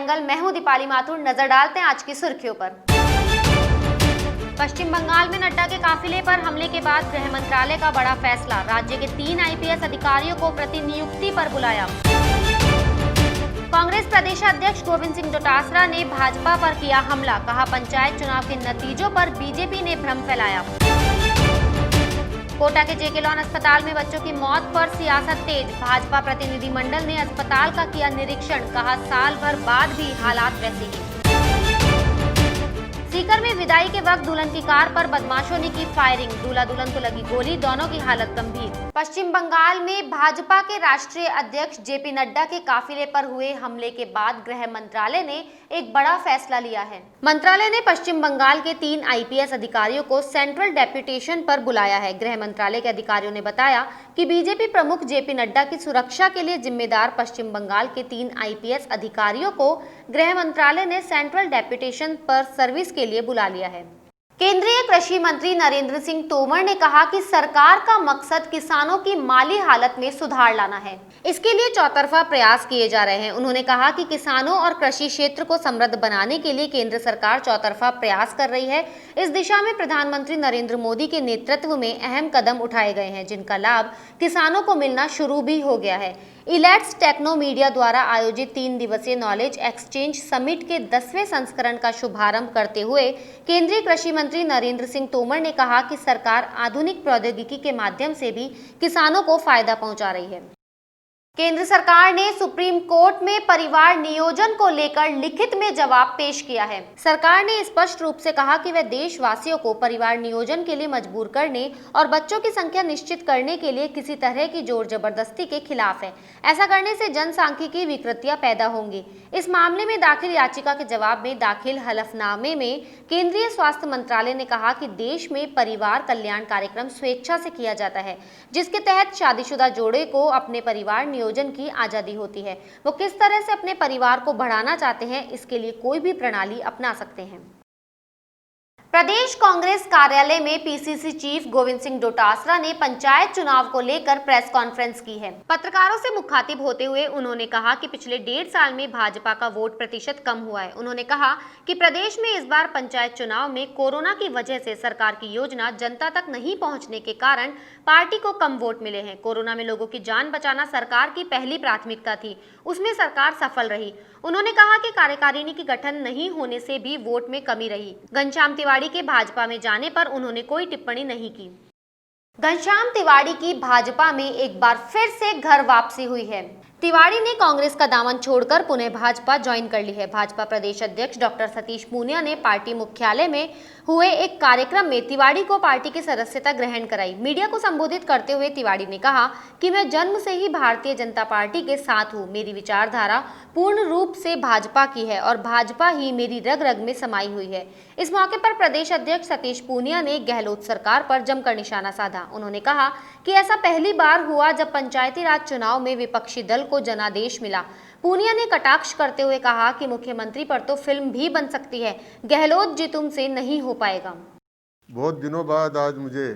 Angle. मैं हूं दीपाली माथुर। नजर डालते हैं आज की सुर्खियों पर। पश्चिम बंगाल में नड्डा के काफिले पर हमले के बाद गृह मंत्रालय का बड़ा फैसला। राज्य के 3 आईपीएस अधिकारियों को प्रतिनियुक्ति पर बुलाया। कांग्रेस प्रदेशाध्यक्ष गोविंद सिंह डोटासरा ने भाजपा पर किया हमला। कहा, पंचायत चुनाव के नतीजों पर बीजेपी ने भ्रम फैलाया। कोटा के जेके लॉन अस्पताल में बच्चों की मौत पर सियासत तेज। भाजपा प्रतिनिधिमंडल ने अस्पताल का किया निरीक्षण। कहा, साल भर बाद भी हालात वैसे ही। सीकर में विदाई के वक्त दुल्हन की कार पर बदमाशों ने की फायरिंग। दूल्हा दुल्हन को लगी गोली, दोनों की हालत गंभीर। पश्चिम बंगाल में भाजपा के राष्ट्रीय अध्यक्ष जेपी नड्डा के काफिले पर हुए हमले के बाद गृह मंत्रालय ने एक बड़ा फैसला लिया है। मंत्रालय ने पश्चिम बंगाल के 3 आईपीएस अधिकारियों को सेंट्रल डेप्यूटेशन पर बुलाया है। गृह मंत्रालय के अधिकारियों ने बताया कि बीजेपी प्रमुख जेपी नड्डा की सुरक्षा के लिए जिम्मेदार पश्चिम बंगाल के 3 आईपीएस अधिकारियों को गृह मंत्रालय ने सेंट्रल डेप्यूटेशन पर सर्विस के लिए बुला लिया है। केंद्रीय कृषि मंत्री नरेंद्र सिंह तोमर ने कहा कि सरकार का मकसद किसानों की माली हालत में सुधार लाना है। इसके लिए चौतरफा प्रयास किए जा रहे हैं। उन्होंने कहा कि किसानों और कृषि क्षेत्र को समृद्ध बनाने के लिए केंद्र सरकार चौतरफा प्रयास कर रही है। इस दिशा में प्रधानमंत्री नरेंद्र मोदी के नेतृत्व में अहम कदम उठाए गए हैं, जिनका लाभ किसानों को मिलना शुरू भी हो गया है। इलेट्स टेक्नो मीडिया द्वारा आयोजित 3 दिवसीय नॉलेज एक्सचेंज समिट के 10वें संस्करण का शुभारंभ करते हुए केंद्रीय कृषि मंत्री नरेंद्र सिंह तोमर ने कहा कि सरकार आधुनिक प्रौद्योगिकी के माध्यम से भी किसानों को फायदा पहुंचा रही है। केंद्र सरकार ने सुप्रीम कोर्ट में परिवार नियोजन को लेकर लिखित में जवाब पेश किया है। सरकार ने स्पष्ट रूप से कहा कि वह देशवासियों को परिवार नियोजन के लिए मजबूर करने और बच्चों की संख्या निश्चित करने के लिए किसी तरह की जोर जबरदस्ती के खिलाफ है। ऐसा करने से जनसांख्यिकी विकृतियां पैदा होंगी। इस मामले में दाखिल याचिका के जवाब में दाखिल हलफनामे में केंद्रीय स्वास्थ्य मंत्रालय ने कहा कि देश में परिवार कल्याण कार्यक्रम स्वेच्छा से किया जाता है, जिसके तहत शादीशुदा जोड़े को अपने परिवार नियोजन की आजादी होती है। वो किस तरह से अपने परिवार को बढ़ाना चाहते हैं, इसके लिए कोई भी प्रणाली अपना सकते हैं। प्रदेश कांग्रेस कार्यालय में पीसीसी चीफ गोविंद सिंह डोटासरा ने पंचायत चुनाव को लेकर प्रेस कॉन्फ्रेंस की है। पत्रकारों से मुखातिब होते हुए उन्होंने कहा कि पिछले 1.5 साल में भाजपा का वोट प्रतिशत कम हुआ है। उन्होंने कहा कि प्रदेश में इस बार पंचायत चुनाव में कोरोना की वजह से सरकार की योजना जनता तक नहीं पहुंचने के कारण पार्टी को कम वोट मिले हैं। कोरोना में लोगों की जान बचाना सरकार की पहली प्राथमिकता थी, उसमें सरकार सफल रही। उन्होंने कहा कि कार्यकारिणी की गठन नहीं होने से भी वोट में कमी रही। घनश्याम तिवारी के भाजपा में जाने पर उन्होंने कोई टिप्पणी नहीं की। घनश्याम तिवारी की भाजपा में एक बार फिर से घर वापसी हुई है। तिवारी ने कांग्रेस का दामन छोड़कर पुनः भाजपा ज्वाइन कर ली है। भाजपा प्रदेश अध्यक्ष डॉक्टर सतीश पूनिया ने पार्टी मुख्यालय में हुए एक कार्यक्रम में तिवारी को पार्टी की सदस्यता ग्रहण कराई। मीडिया को संबोधित करते हुए तिवारी ने कहा कि मैं जन्म से ही भारतीय जनता पार्टी के साथ हूँ। मेरी विचारधारा पूर्ण रूप से भाजपा की है और भाजपा ही मेरी रग रग में समाई हुई है। इस मौके पर प्रदेश अध्यक्ष सतीश पूनिया ने गहलोत सरकार पर जमकर निशाना साधा। उन्होंने कहा कि ऐसा पहली बार हुआ जब पंचायती राज चुनाव में विपक्षी दल को जनादेश मिला। पूनिया ने कटाक्ष करते हुए कहा कि मुख्यमंत्री पर तो फिल्म भी बन सकती है, गहलोत जी तुमसे नहीं हो पाएगा। बहुत दिनों बाद आज मुझे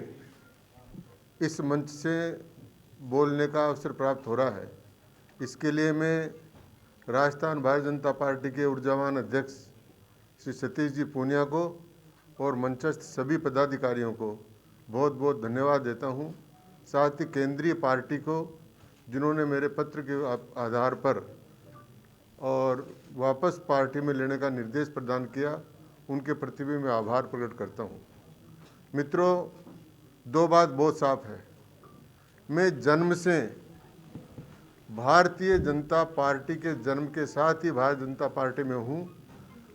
इस मंच से बोलने का अवसर प्राप्त हो रहा है। इसके लिए मैं राजस्थान भारतीय जनता पार्टी के ऊर्जावान अध्यक्ष श्री सतीश जी पूनिया को और मंचस्थ सभी पदाधिकारियों को बहुत बहुत धन्यवाद देता हूं। साथ ही केंद्रीय पार्टी को, जिन्होंने मेरे पत्र के आधार पर और वापस पार्टी में लेने का निर्देश प्रदान किया, उनके प्रति भी मैं आभार प्रकट करता हूं। मित्रों, 2 बात बहुत साफ है। मैं जन्म से भारतीय जनता पार्टी के जन्म के साथ ही भारतीय जनता पार्टी में हूं।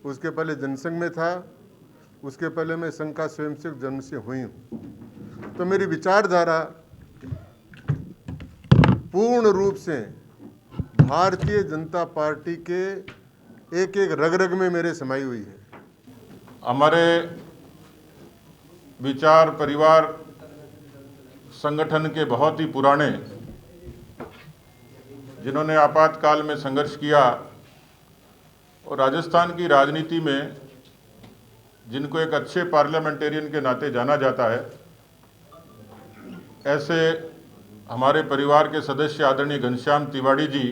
उसके पहले जनसंघ में था, उसके पहले मैं संघ का स्वयंसेवक जन्म से हुई हूँ। तो मेरी विचारधारा पूर्ण रूप से भारतीय जनता पार्टी के एक एक रग रग में मेरे समाई हुई है। हमारे विचार परिवार संगठन के बहुत ही पुराने, जिन्होंने आपातकाल में संघर्ष किया और राजस्थान की राजनीति में जिनको एक अच्छे पार्लियामेंटेरियन के नाते जाना जाता है, ऐसे हमारे परिवार के सदस्य आदरणीय घनश्याम तिवारी जी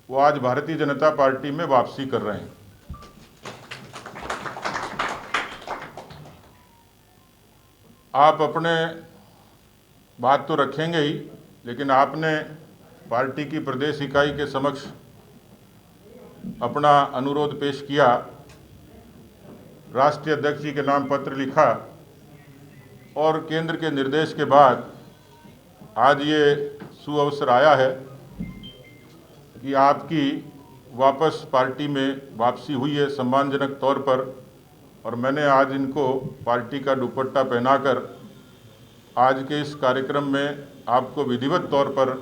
वो आज भारतीय जनता पार्टी में वापसी कर रहे हैं। आप अपने बात तो रखेंगे ही, लेकिन आपने पार्टी की प्रदेश इकाई के समक्ष अपना अनुरोध पेश किया, राष्ट्रीय अध्यक्ष जी के नाम पत्र लिखा और केंद्र के निर्देश के बाद आज ये सुअवसर आया है कि आपकी वापस पार्टी में वापसी हुई है सम्मानजनक तौर पर, और मैंने आज इनको पार्टी का दुपट्टा पहनाकर आज के इस कार्यक्रम में आपको विधिवत तौर पर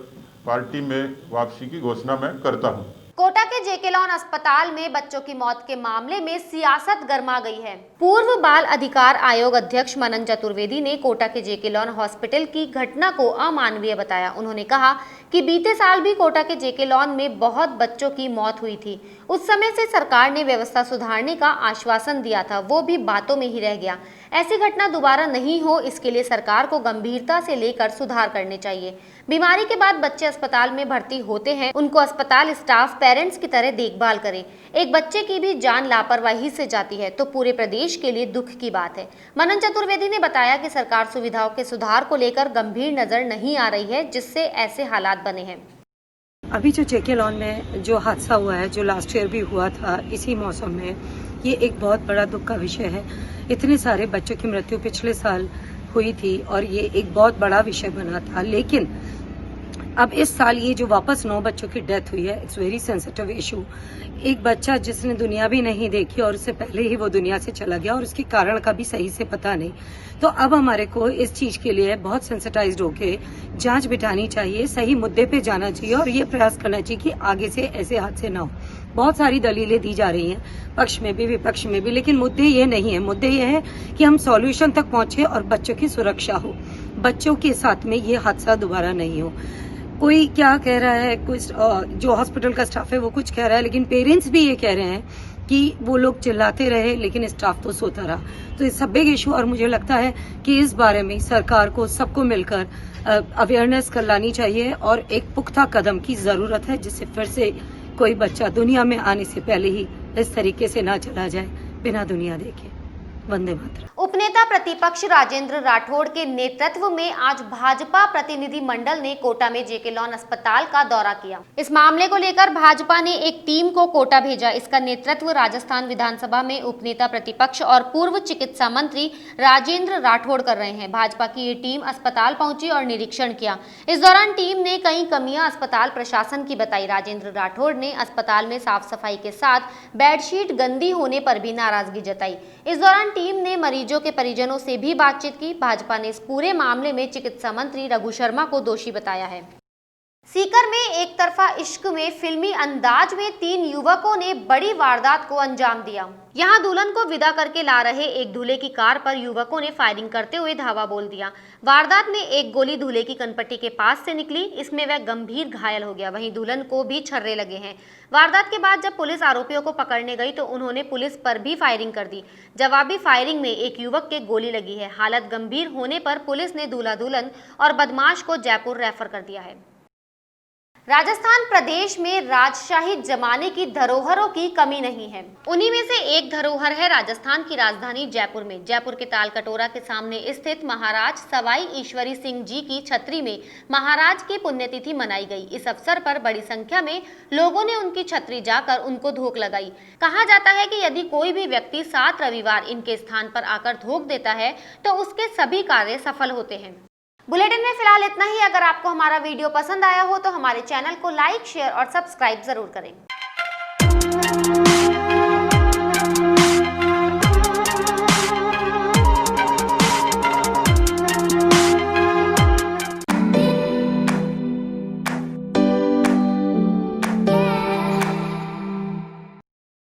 पार्टी में वापसी की घोषणा मैं करता हूं। कोटा के जेके लॉन अस्पताल में बच्चों की मौत के मामले में सियासत गर्मा गई है। पूर्व बाल अधिकार आयोग अध्यक्ष मनन चतुर्वेदी ने कोटा के जेके लॉन हॉस्पिटल की घटना को अमानवीय बताया। उन्होंने कहा कि बीते साल भी कोटा के जेके लॉन में बहुत बच्चों की मौत हुई थी। उस समय से सरकार ने व्यवस्था सुधारने का आश्वासन दिया था, वो भी बातों में ही रह गया। ऐसी घटना दोबारा नहीं हो, इसके लिए सरकार को गंभीरता से लेकर सुधार करने चाहिए। बीमारी के बाद बच्चे अस्पताल में भर्ती होते हैं, उनको अस्पताल स्टाफ पेरेंट्स की तरह देखभाल करे। एक बच्चे की भी जान लापरवाही से जाती है तो पूरे प्रदेश के लिए दुख की बात है। मनन चतुर्वेदी ने बताया कि सरकार सुविधाओं के सुधार को लेकर गंभीर नजर नहीं आ रही है, जिससे ऐसे हालात बने हैं। अभी जो जेके लॉन में जो हादसा हुआ है, जो लास्ट ईयर भी हुआ था इसी मौसम में, ये एक बहुत बड़ा दुख का विषय है। इतने सारे बच्चों की मृत्यु पिछले साल हुई थी और ये एक बहुत बड़ा विषय बना था, लेकिन अब इस साल ये जो वापस 9 बच्चों की डेथ हुई है, इट्स वेरी सेंसिटिव इशू। एक बच्चा जिसने दुनिया भी नहीं देखी और उससे पहले ही वो दुनिया से चला गया और उसके कारण का भी सही से पता नहीं। तो अब हमारे को इस चीज के लिए बहुत सेंसिटाइज्ड होके जांच बिठानी चाहिए, सही मुद्दे पे जाना चाहिए और ये प्रयास करना चाहिए कि आगे से ऐसे हादसे ना हो। बहुत सारी दलीलें दी जा रही हैं, पक्ष में भी विपक्ष में भी, लेकिन मुद्दे ये नहीं है। मुद्दे ये है कि हम सॉल्यूशन तक पहुंचे और बच्चों की सुरक्षा हो, बच्चों के साथ में ये हादसा दोबारा नहीं हो। कोई क्या कह रहा है, कुछ जो हॉस्पिटल का स्टाफ है वो कुछ कह रहा है, लेकिन पेरेंट्स भी ये कह रहे हैं कि वो लोग चिल्लाते रहे लेकिन स्टाफ तो सोता रहा। तो इस सब बिग इशू, और मुझे लगता है कि इस बारे में सरकार को सबको मिलकर अवेयरनेस करवानी चाहिए और एक पुख्ता कदम की जरूरत है, जिससे फिर से कोई बच्चा दुनिया में आने से पहले ही इस तरीके से ना चला जाए बिना दुनिया देखे। वंदे मातरम। उपनेता प्रतिपक्ष राजेंद्र राठौड़ के नेतृत्व में आज भाजपा प्रतिनिधि मंडल ने कोटा में जेके लॉन अस्पताल का दौरा किया। इस मामले को लेकर भाजपा ने एक टीम को कोटा भेजा। इसका नेतृत्व राजस्थान विधानसभा में उपनेता प्रतिपक्ष और पूर्व चिकित्सा मंत्री राजेंद्र राठौड़ कर रहे हैं। भाजपा की ये टीम अस्पताल पहुंची और निरीक्षण किया। इस दौरान टीम ने कई कमियां अस्पताल प्रशासन की बताई। राजेंद्र राठौड़ ने अस्पताल में साफ सफाई के साथ बेडशीट गंदी होने पर भी नाराजगी जताई। इस दौरान टीम ने मरीजों के परिजनों से भी बातचीत की। भाजपा ने इस पूरे मामले में चिकित्सा मंत्री रघु शर्मा को दोषी बताया है। सीकर में एक तरफा इश्क में फिल्मी अंदाज में 3 युवकों ने बड़ी वारदात को अंजाम दिया। यहां दुल्हन को विदा करके ला रहे एक दूल्हे की कार पर युवकों ने फायरिंग करते हुए धावा बोल दिया। वारदात में एक गोली दूल्हे की कनपट्टी के पास से निकली, इसमें वह गंभीर घायल हो गया। वहीं दुल्हन को भी छर्रे लगे हैं। वारदात के बाद जब पुलिस आरोपियों को पकड़ने गई तो उन्होंने पुलिस पर भी फायरिंग कर दी। जवाबी फायरिंग में एक युवक के गोली लगी है। हालत गंभीर होने पर पुलिस ने दूल्हा दुल्हन और बदमाश को जयपुर रेफर कर दिया है। राजस्थान प्रदेश में राजशाही जमाने की धरोहरों की कमी नहीं है। उन्हीं में से एक धरोहर है राजस्थान की राजधानी जयपुर में। जयपुर के तालकटोरा के सामने स्थित महाराज सवाई ईश्वरी सिंह जी की छतरी में महाराज की पुण्यतिथि मनाई गई। इस अवसर पर बड़ी संख्या में लोगों ने उनकी छतरी जाकर उनको धोख लगाई। कहा जाता है कि यदि कोई भी व्यक्ति 7 रविवार इनके स्थान पर आकर धोख देता है तो उसके सभी कार्य सफल होते हैं। बुलेटिन में फिलहाल इतना ही। अगर आपको हमारा वीडियो पसंद आया हो तो हमारे चैनल को लाइक, शेयर और सब्सक्राइब जरूर करें।